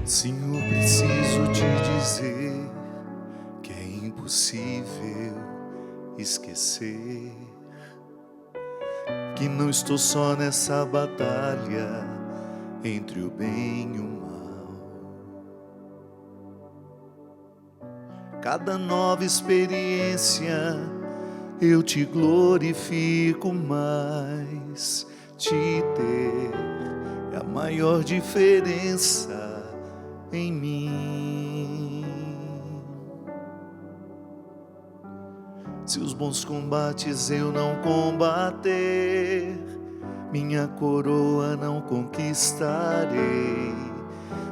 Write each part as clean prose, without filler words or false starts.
Senhor, preciso te dizer que é impossível esquecer que não estou só nessa batalha entre o bem e o mal. Cada nova experiência eu te glorifico mais. Te ter é a maior diferença em mim. Se os bons combates eu não combater, minha coroa não conquistarei.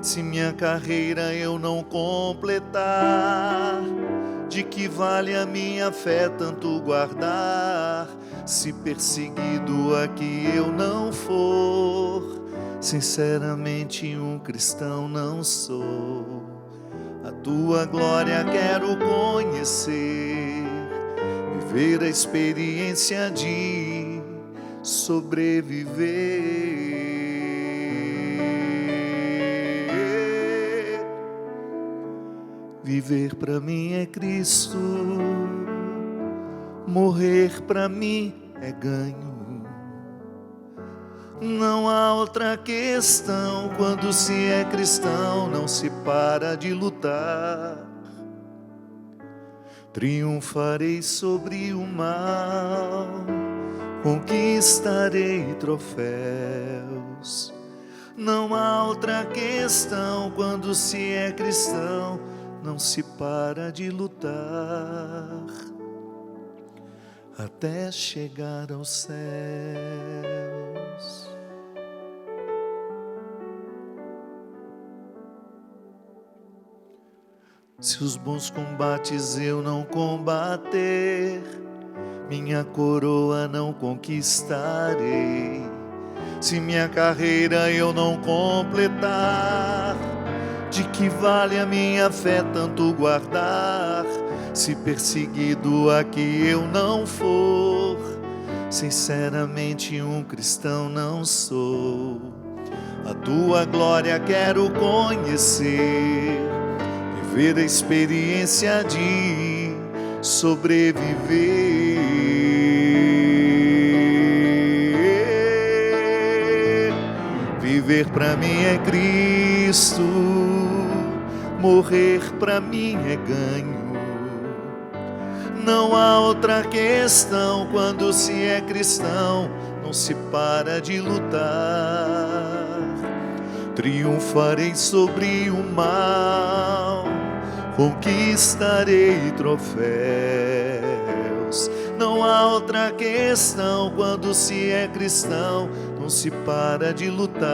Se minha carreira eu não completar, de que vale a minha fé tanto guardar? Se perseguido aqui eu não for, sinceramente um cristão não sou. A tua glória quero conhecer, viver a experiência de sobreviver. Viver para mim é Cristo, morrer para mim é ganho. Não há outra questão, quando se é cristão não se para de lutar. Triunfarei sobre o mal, conquistarei troféus. Não há outra questão, quando se é cristão não se para de lutar, até chegar aos céus. Se os bons combates eu não combater, minha coroa não conquistarei. Se minha carreira eu não completar, de que vale a minha fé tanto guardar? Se perseguido aqui eu não for, sinceramente um cristão não sou. A tua glória quero conhecer, viver a experiência de sobreviver. Viver para mim é Cristo, morrer para mim é ganho. Não há outra questão, quando se é cristão não se para de lutar. Triunfarei sobre o mal, conquistarei troféus. Não há outra questão, quando se é cristão não se para de lutar.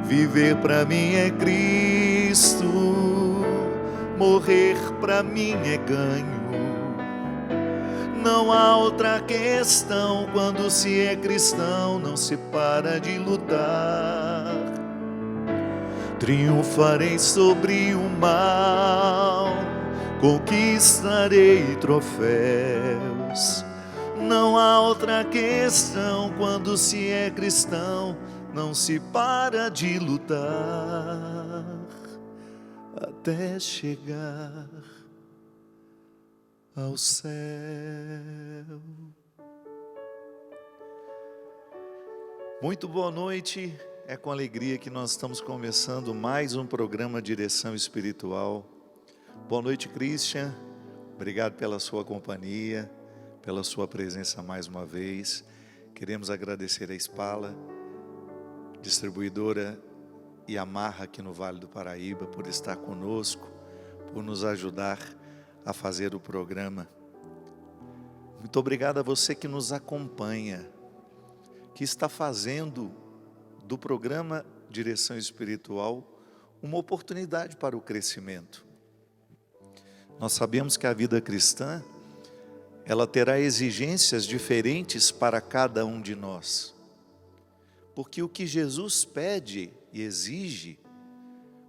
Viver para mim é Cristo, morrer para mim é ganho. Não há outra questão, quando se é cristão não se para de lutar. Triunfarei sobre o mal, conquistarei troféus. Não há outra questão, quando se é cristão não se para de lutar, até chegar ao céu. Muito boa noite, é com alegria que nós estamos começando mais um programa Direção Espiritual. Boa noite, Christian, obrigado pela sua companhia, pela sua presença mais uma vez. Queremos agradecer a Spala, distribuidora Yamaha aqui no Vale do Paraíba, por estar conosco, por nos ajudar a fazer o programa. Muito obrigado a você que nos acompanha, que está fazendo do programa Direção Espiritual uma oportunidade para o crescimento. Nós sabemos que a vida cristã, ela terá exigências diferentes para cada um de nós, porque o que Jesus pede e exige,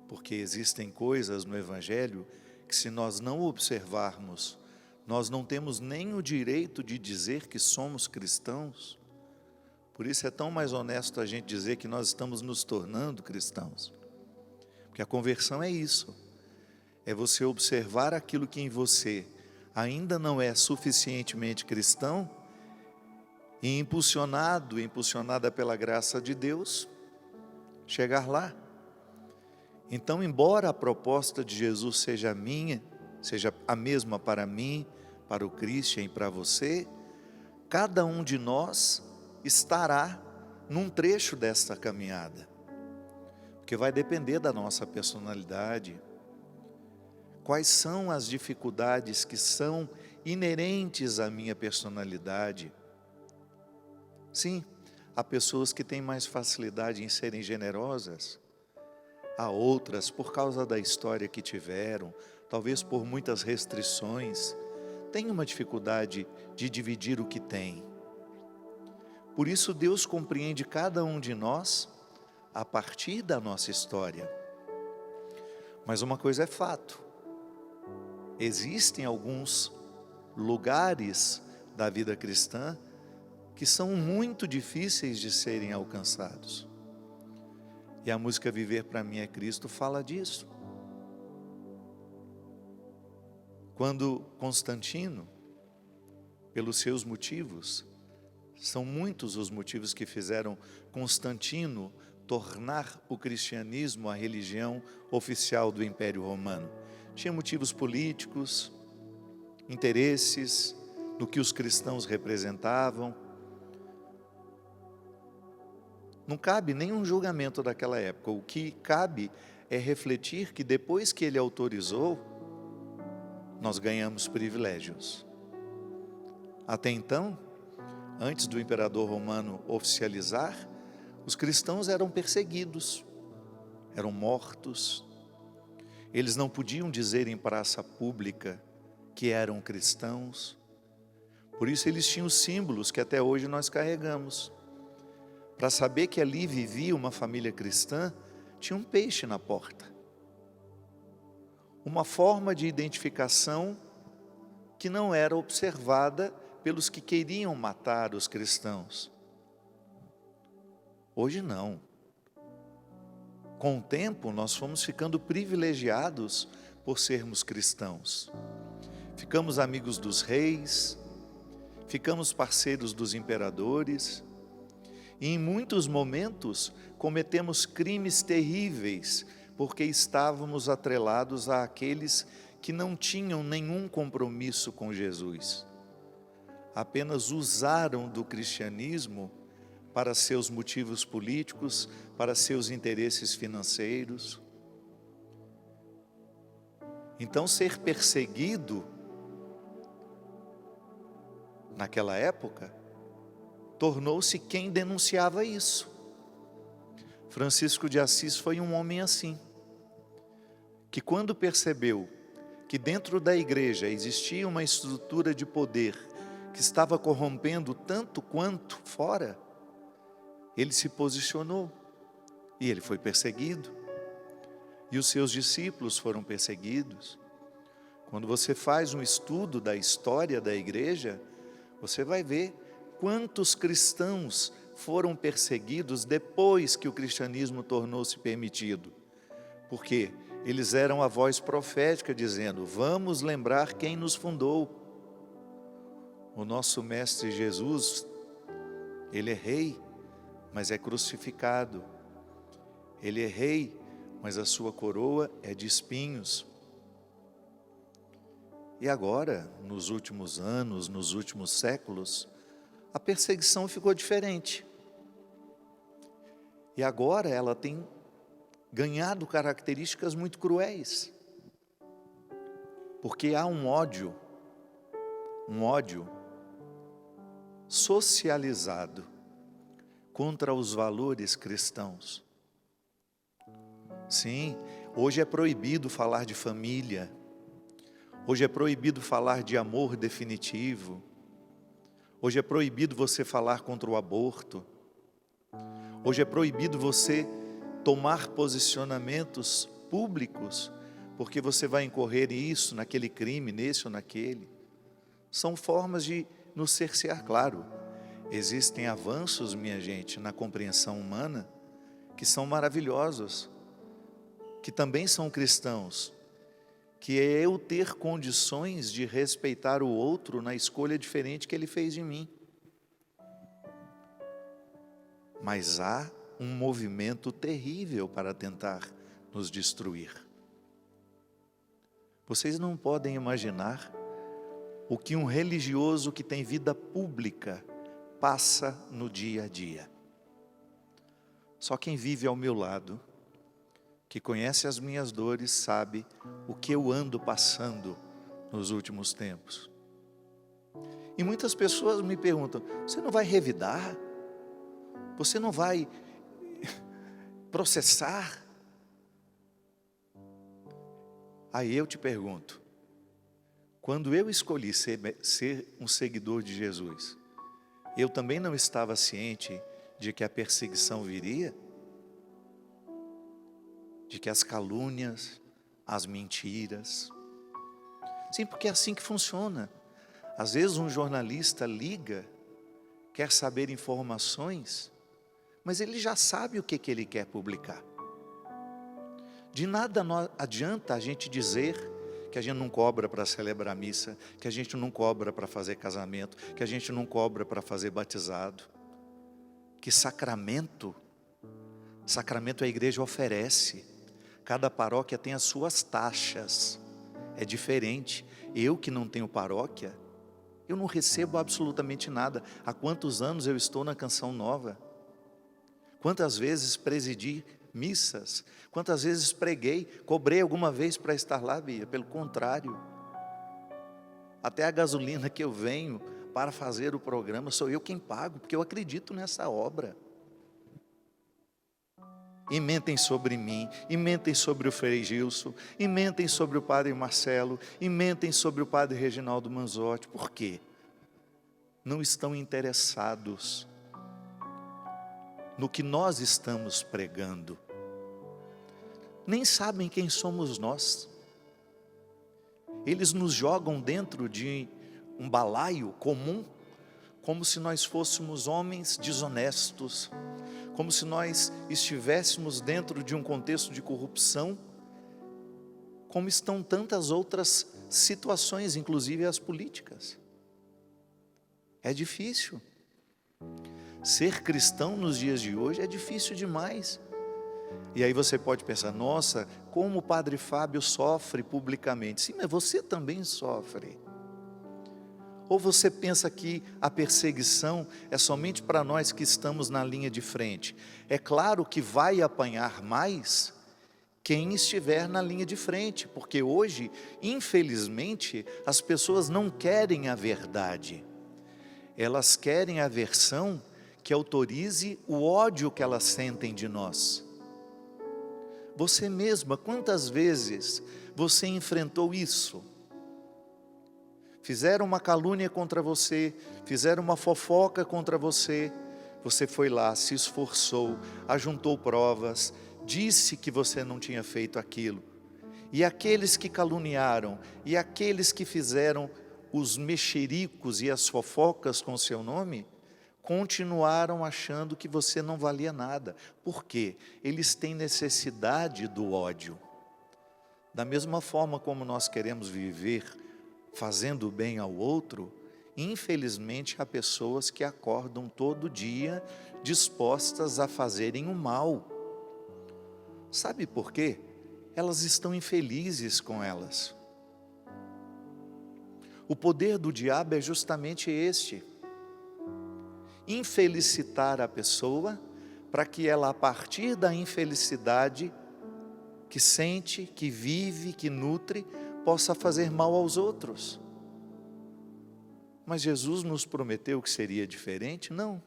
porque existem coisas no Evangelho que, se nós não observarmos, nós não temos nem o direito de dizer que somos cristãos, Por isso é tão mais honesto a gente dizer que nós estamos nos tornando cristãos. Porque a conversão é isso. É você observar aquilo que em você ainda não é suficientemente cristão e impulsionada pela graça de Deus, chegar lá. Então, embora a proposta de Jesus seja a minha, seja a mesma para mim, para o Christian e para você, cada um de nós estará num trecho desta caminhada, porque vai depender da nossa personalidade. Quais são as dificuldades que são inerentes à minha personalidade? Sim, há pessoas que têm mais facilidade em serem generosas, há outras, por causa da história que tiveram, talvez por muitas restrições, têm uma dificuldade de dividir o que têm. Por isso Deus compreende cada um de nós a partir da nossa história. Mas uma coisa é fato, existem alguns lugares da vida cristã que são muito difíceis de serem alcançados. E a música Viver para Mim é Cristo fala disso. Quando Constantino, pelos seus motivos, são muitos os motivos que fizeram Constantino tornar o cristianismo a religião oficial do Império Romano. Tinha motivos políticos, interesses no que os cristãos representavam. Não cabe nenhum julgamento daquela época. O que cabe é refletir que depois que ele autorizou, nós ganhamos privilégios. Até então, antes do imperador romano oficializar, os cristãos eram perseguidos, eram mortos. Eles não podiam dizer em praça pública que eram cristãos. Por isso eles tinham símbolos que até hoje nós carregamos. Para saber que ali vivia uma família cristã, tinha um peixe na porta. Uma forma de identificação que não era observada pelos que queriam matar os cristãos. Hoje não. Com o tempo, nós fomos ficando privilegiados por sermos cristãos. Ficamos amigos dos reis, ficamos parceiros dos imperadores, e em muitos momentos cometemos crimes terríveis, porque estávamos atrelados àqueles que não tinham nenhum compromisso com Jesus. Apenas usaram do cristianismo para seus motivos políticos, para seus interesses financeiros. Então, ser perseguido naquela época tornou-se quem denunciava isso. Francisco de Assis foi um homem assim, que quando percebeu que dentro da igreja existia uma estrutura de poder que estava corrompendo tanto quanto fora, ele se posicionou e ele foi perseguido. E os seus discípulos foram perseguidos. Quando você faz um estudo da história da igreja, você vai ver quantos cristãos foram perseguidos depois que o cristianismo tornou-se permitido. Porque eles eram a voz profética dizendo: vamos lembrar quem nos fundou. O nosso mestre Jesus, ele é rei, mas é crucificado. Ele é rei, mas a sua coroa é de espinhos. E agora, nos últimos anos, nos últimos séculos, a perseguição ficou diferente. E agora ela tem ganhado características muito cruéis. Porque há um ódio socializado contra os valores cristãos. Sim, hoje é proibido falar de família, hoje é proibido falar de amor definitivo, hoje é proibido você falar contra o aborto, hoje é proibido você tomar posicionamentos públicos, porque você vai incorrer nisso, naquele crime, nesse ou naquele. São formas de nos cercear, claro. Existem avanços, minha gente, na compreensão humana, que são maravilhosos, que também são cristãos, que é eu ter condições de respeitar o outro na escolha diferente que ele fez de mim. Mas há um movimento terrível para tentar nos destruir. Vocês não podem imaginar o que um religioso que tem vida pública passa no dia a dia. Só quem vive ao meu lado, que conhece as minhas dores, sabe o que eu ando passando nos últimos tempos. E muitas pessoas me perguntam: você não vai revidar? Você não vai processar? Aí eu te pergunto, quando eu escolhi ser um seguidor de Jesus, eu também não estava ciente de que a perseguição viria? De que as calúnias, as mentiras. Sim, porque é assim que funciona. Às vezes um jornalista liga, quer saber informações, mas ele já sabe o que ele quer publicar. De nada adianta a gente dizer que a gente não cobra para celebrar missa, que a gente não cobra para fazer casamento, que a gente não cobra para fazer batizado. Que sacramento a igreja oferece. Cada paróquia tem as suas taxas, é diferente. Eu que não tenho paróquia, eu não recebo absolutamente nada. Há quantos anos eu estou na Canção Nova? Quantas vezes presidi missas? Quantas vezes preguei? Cobrei alguma vez para estar lá, Bia? Pelo contrário, até a gasolina que eu venho para fazer o programa, sou eu quem pago, porque eu acredito nessa obra. E mentem sobre mim, e mentem sobre o Frei Gilson, e mentem sobre o Padre Marcelo, e mentem sobre o Padre Reginaldo Manzotti. Por quê? Não estão interessados no que nós estamos pregando. Nem sabem quem somos nós. Eles nos jogam dentro de um balaio comum, como se nós fôssemos homens desonestos, como se nós estivéssemos dentro de um contexto de corrupção, como estão tantas outras situações, inclusive as políticas. É difícil. Ser cristão nos dias de hoje é difícil demais. E aí você pode pensar: nossa, como o Padre Fábio sofre publicamente. Sim, mas você também sofre. Ou você pensa que a perseguição é somente para nós que estamos na linha de frente? É claro que vai apanhar mais quem estiver na linha de frente, porque hoje, infelizmente, as pessoas não querem a verdade. Elas querem a versão que autorize o ódio que elas sentem de nós. Você mesma, quantas vezes você enfrentou isso? Fizeram uma calúnia contra você, fizeram uma fofoca contra você, você foi lá, se esforçou, ajuntou provas, disse que você não tinha feito aquilo. E aqueles que caluniaram, e aqueles que fizeram os mexericos e as fofocas com o seu nome, continuaram achando que você não valia nada. Por quê? Eles têm necessidade do ódio. Da mesma forma como nós queremos viver fazendo o bem ao outro, infelizmente há pessoas que acordam todo dia dispostas a fazerem o mal. Sabe por quê? Elas estão infelizes com elas. O poder do diabo é justamente este: infelicitar a pessoa, para que ela, a partir da infelicidade que sente, que vive, que nutre, possa fazer mal aos outros. Mas Jesus nos prometeu que seria diferente? Não.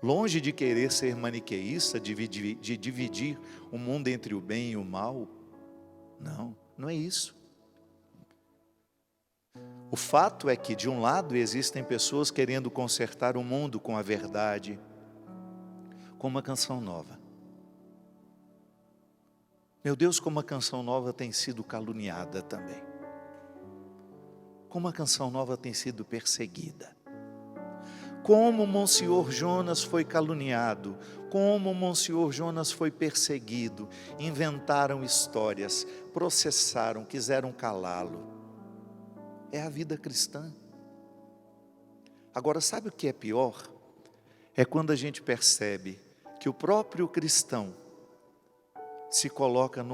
Longe de querer ser maniqueísta, de dividir o mundo entre o bem e o mal, não é isso. O fato é que, de um lado, existem pessoas querendo consertar o mundo com a verdade, com uma canção nova. Meu Deus, como a Canção Nova tem sido caluniada também. Como a Canção Nova tem sido perseguida. como Monsenhor Jonas foi caluniado, como Monsenhor Jonas foi perseguido, inventaram histórias, processaram, quiseram calá-lo. É a vida cristã. Agora, sabe o que é pior? É quando a gente percebe que o próprio cristão se coloca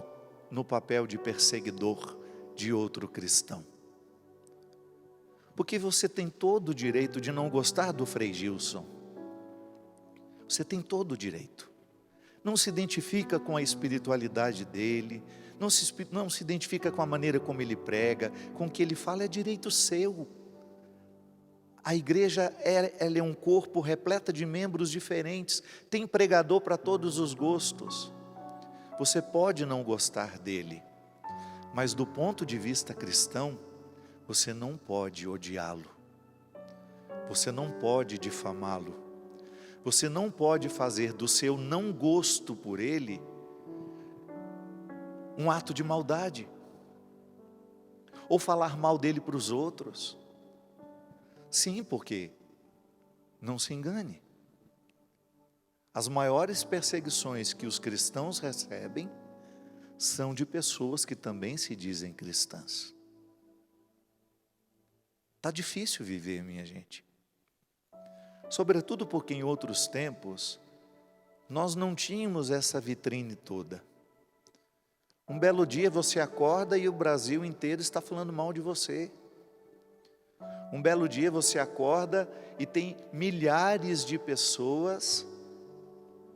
no papel de perseguidor de outro cristão. Porque você tem todo o direito de não gostar do Frei Gilson. Você tem todo o direito. Não se identifica com a espiritualidade dele, não se identifica com a maneira como ele prega, com o que ele fala, é direito seu. A igreja ela é um corpo repleto de membros diferentes, tem pregador para todos os gostos. Você pode não gostar dele, mas do ponto de vista cristão, você não pode odiá-lo, você não pode difamá-lo, você não pode fazer do seu não gosto por ele um ato de maldade, ou falar mal dele para os outros. Sim, porque, não se engane, as maiores perseguições que os cristãos recebem são de pessoas que também se dizem cristãs. Está difícil viver, minha gente. Sobretudo porque em outros tempos, nós não tínhamos essa vitrine toda. Um belo dia você acorda e o Brasil inteiro está falando mal de você. Um belo dia você acorda e tem milhares de pessoas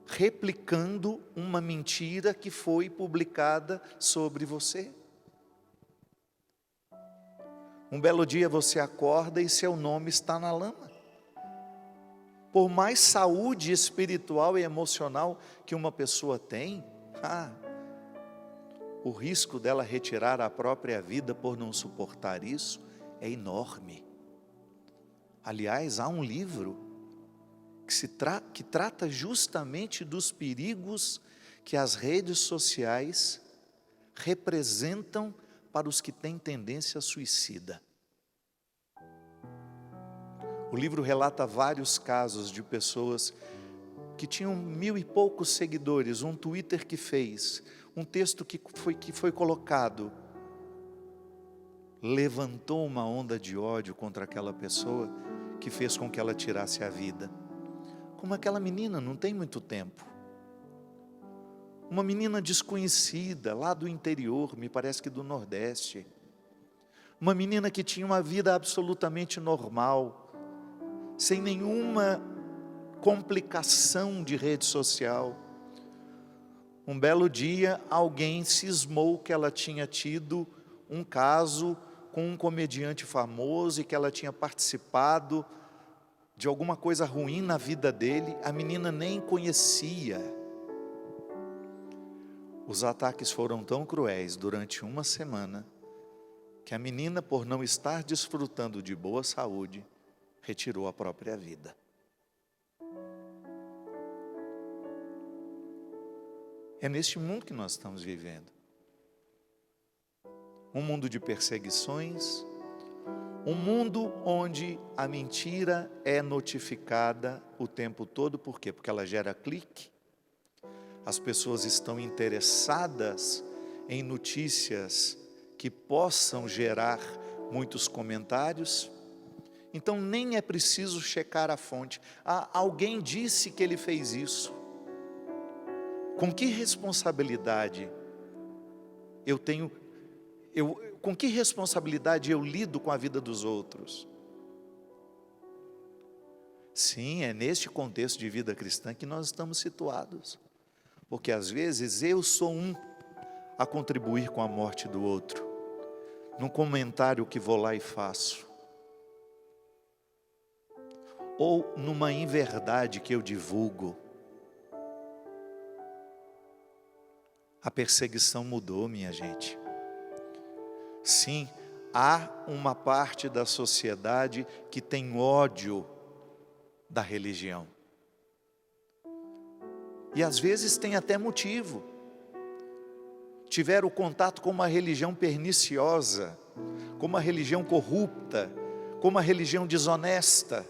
replicando uma mentira que foi publicada sobre você. Um belo dia você acorda e seu nome está na lama. Por mais saúde espiritual e emocional que uma pessoa tem, o risco dela retirar a própria vida por não suportar isso é enorme. Aliás, há um livro que trata justamente dos perigos que as redes sociais representam para os que têm tendência suicida. O livro relata vários casos de pessoas que tinham 1000 e poucos seguidores, um Twitter que fez, um texto que foi colocado, levantou uma onda de ódio contra aquela pessoa, que fez com que ela tirasse a vida. Como aquela menina, não tem muito tempo. Uma menina desconhecida, lá do interior, me parece que do Nordeste. Uma menina que tinha uma vida absolutamente normal, sem nenhuma complicação de rede social. Um belo dia, alguém cismou que ela tinha tido um caso com um comediante famoso e que ela tinha participado de alguma coisa ruim na vida dele. A menina nem conhecia. Os ataques foram tão cruéis durante uma semana, que a menina, por não estar desfrutando de boa saúde, retirou a própria vida. É neste mundo que nós estamos vivendo. Um mundo de perseguições, um mundo onde a mentira é notificada o tempo todo. Por quê? Porque ela gera clique, as pessoas estão interessadas em notícias que possam gerar muitos comentários, então nem é preciso checar a fonte. Alguém disse que ele fez isso. Com que responsabilidade com que responsabilidade eu lido com a vida dos outros? Sim, é neste contexto de vida cristã que nós estamos situados. Porque às vezes eu sou a contribuir com a morte do outro, num comentário que vou lá e faço, ou numa inverdade que eu divulgo. A perseguição mudou, minha gente. Sim, há uma parte da sociedade que tem ódio da religião. E às vezes tem até motivo. Tiveram contato com uma religião perniciosa, com uma religião corrupta, com uma religião desonesta.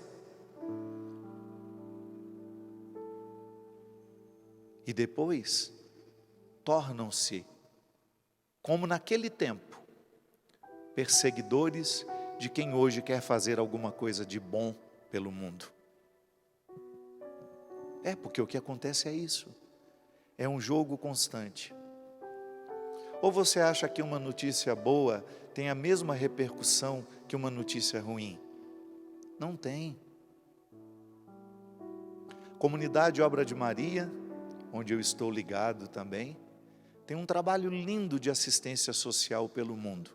E depois tornam-se, como naquele tempo, perseguidores de quem hoje quer fazer alguma coisa de bom pelo mundo. Porque o que acontece é isso. É um jogo constante. Ou você acha que uma notícia boa tem a mesma repercussão que uma notícia ruim? Não tem. Comunidade Obra de Maria, onde eu estou ligado também, tem um trabalho lindo de assistência social pelo mundo.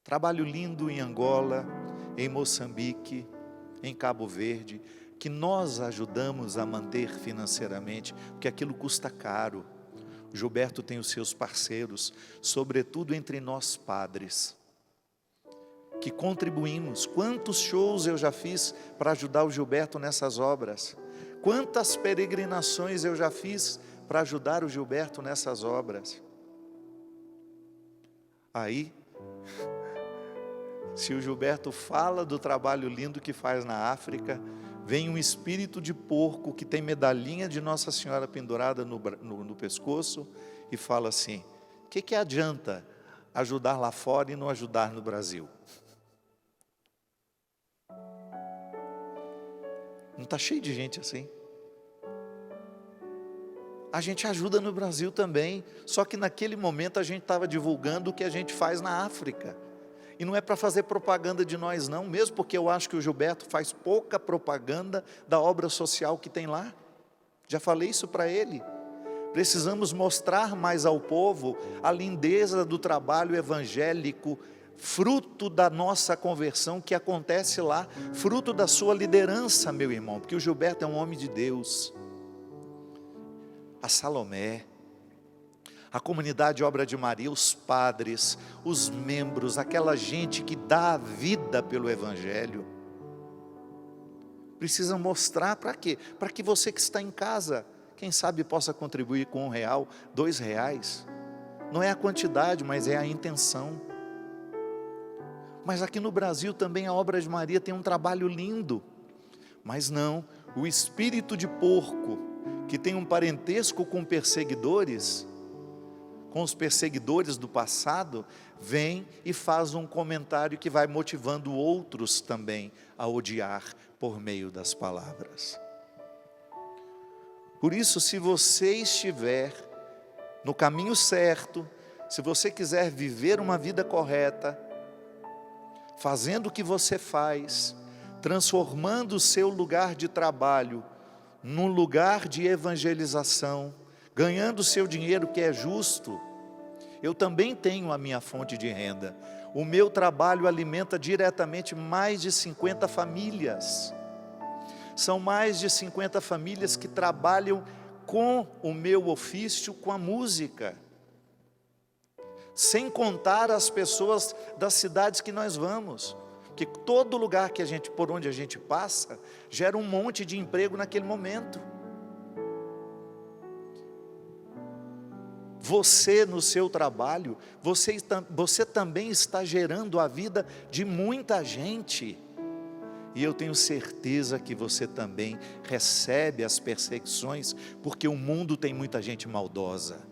Trabalho lindo em Angola, em Moçambique, em Cabo Verde, que nós ajudamos a manter financeiramente, porque aquilo custa caro. O Gilberto tem os seus parceiros, sobretudo entre nós padres, que contribuímos. Quantos shows eu já fiz para ajudar o Gilberto nessas obras? Quantas peregrinações eu já fiz para ajudar o Gilberto nessas obras? Aí, se o Gilberto fala do trabalho lindo que faz na África, vem um espírito de porco que tem medalhinha de Nossa Senhora pendurada no pescoço e fala assim: o que adianta ajudar lá fora e não ajudar no Brasil? Não está cheio de gente assim? A gente ajuda no Brasil também, só que naquele momento a gente estava divulgando o que a gente faz na África. E não é para fazer propaganda de nós não, mesmo porque eu acho que o Gilberto faz pouca propaganda da obra social que tem lá. Já falei isso para ele. Precisamos mostrar mais ao povo a lindeza do trabalho evangélico, fruto da nossa conversão que acontece lá, fruto da sua liderança, meu irmão, porque o Gilberto é um homem de Deus. A Salomé, a comunidade Obra de Maria, os padres, os membros, aquela gente que dá a vida pelo Evangelho, precisa mostrar para quê? Para que você que está em casa, quem sabe possa contribuir com R$1, R$2, não é a quantidade, mas é a intenção. Mas aqui no Brasil também a Obra de Maria tem um trabalho lindo, mas não, o espírito de porco, que tem um parentesco com perseguidores, com os perseguidores do passado, vem e faz um comentário que vai motivando outros também a odiar por meio das palavras. Por isso, se você estiver no caminho certo, se você quiser viver uma vida correta, fazendo o que você faz, transformando o seu lugar de trabalho num lugar de evangelização, ganhando o seu dinheiro que é justo. Eu também tenho a minha fonte de renda. O meu trabalho alimenta diretamente mais de 50 famílias. São mais de 50 famílias que trabalham com o meu ofício, com a música. Sem contar as pessoas das cidades que nós vamos. Porque todo lugar por onde a gente passa, gera um monte de emprego naquele momento. Você no seu trabalho, você também está gerando a vida de muita gente. E eu tenho certeza que você também recebe as perseguições, porque o mundo tem muita gente maldosa.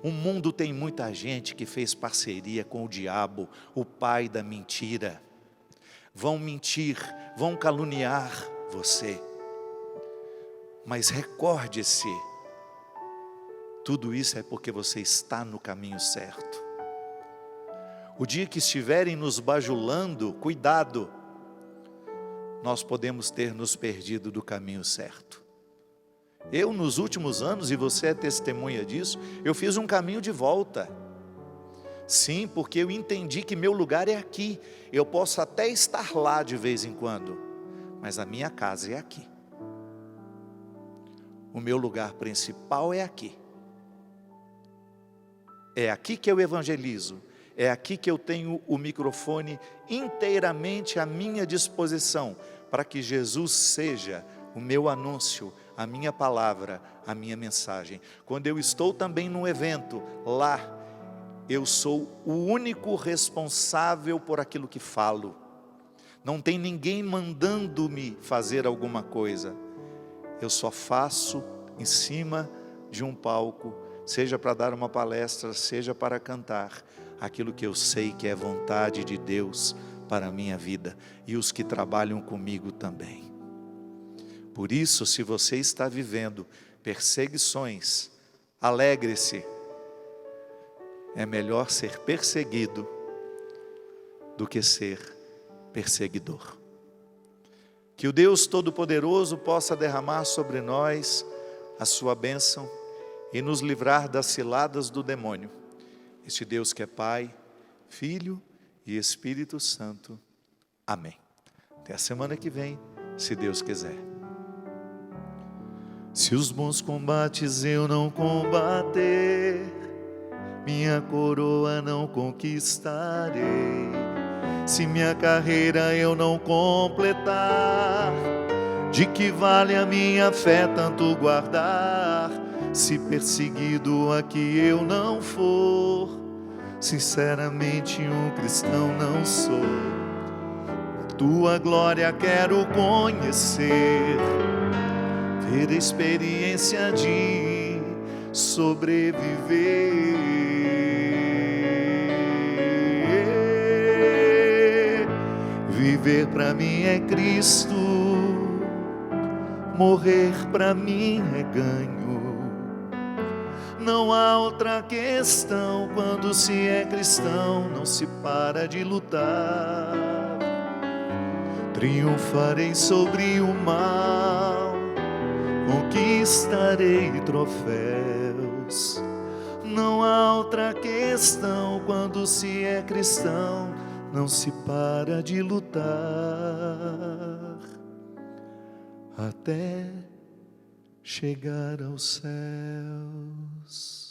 O mundo tem muita gente que fez parceria com o diabo, o pai da mentira. Vão mentir, vão caluniar você. Mas recorde-se, tudo isso é porque você está no caminho certo. O dia que estiverem nos bajulando, cuidado, nós podemos ter nos perdido do caminho certo. Eu nos últimos anos, e você é testemunha disso, eu fiz um caminho de volta. Sim, porque eu entendi que meu lugar é aqui. Eu posso até estar lá de vez em quando, mas a minha casa é aqui. O meu lugar principal é aqui. É aqui que eu evangelizo. É aqui que eu tenho o microfone inteiramente à minha disposição, para que Jesus seja o meu anúncio, a minha palavra, a minha mensagem. Quando eu estou também num evento, lá, eu sou o único responsável por aquilo que falo. Não tem ninguém mandando-me fazer alguma coisa. Eu só faço em cima de um palco, seja para dar uma palestra, seja para cantar, aquilo que eu sei que é vontade de Deus para a minha vida e os que trabalham comigo também. Por isso, se você está vivendo perseguições, alegre-se. É melhor ser perseguido do que ser perseguidor. Que o Deus Todo-Poderoso possa derramar sobre nós a sua bênção e nos livrar das ciladas do demônio. Este Deus que é Pai, Filho e Espírito Santo. Amém. Até a semana que vem, se Deus quiser. Se os bons combates eu não combater, minha coroa não conquistarei. Se minha carreira eu não completar, de que vale a minha fé tanto guardar? Se perseguido aqui eu não for, sinceramente um cristão não sou. Tua glória quero conhecer, ter experiência de sobreviver. Viver para mim é Cristo, morrer para mim é ganho. Não há outra questão, quando se é cristão, não se para de lutar. Triunfarei sobre o mal, conquistarei troféus. Não há outra questão, quando se é cristão, não se para de lutar, até chegar aos céus.